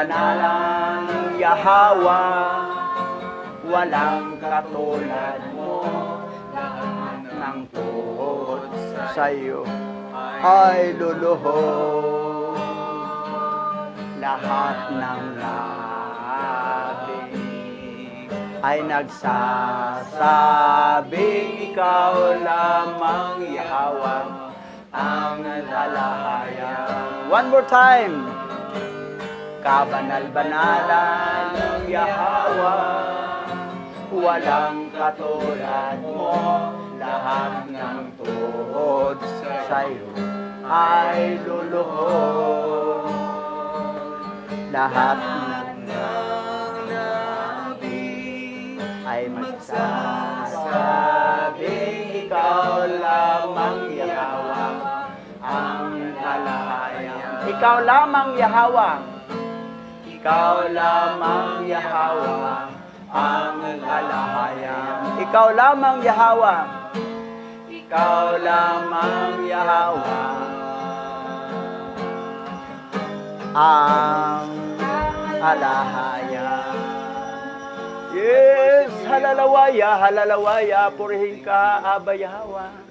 kabanalan ng Yahweh, walang katulad mo, lahat ng tuhod sa'yo ay luluhod. Lahat ng labi ay nagsasabing ikaw lamang Yahweh ang lalahayan. One more time. Kabanal-banalan ng Yahweh, walang katulad mo, lahat ng tuhod sa'yo ay luluhod. Lahat ng nabi ay magsasabing ikaw lamang Yahweh ang lalahayan. Ikaw lamang Yahweh. Ikaw lamang Yahweh ang lalahayan. Ikaw lamang Yahweh. Ikaw lamang Yahweh ang lalahayan. Yes, halalawaya, halalawaya, purihin ka, Aba Yahweh.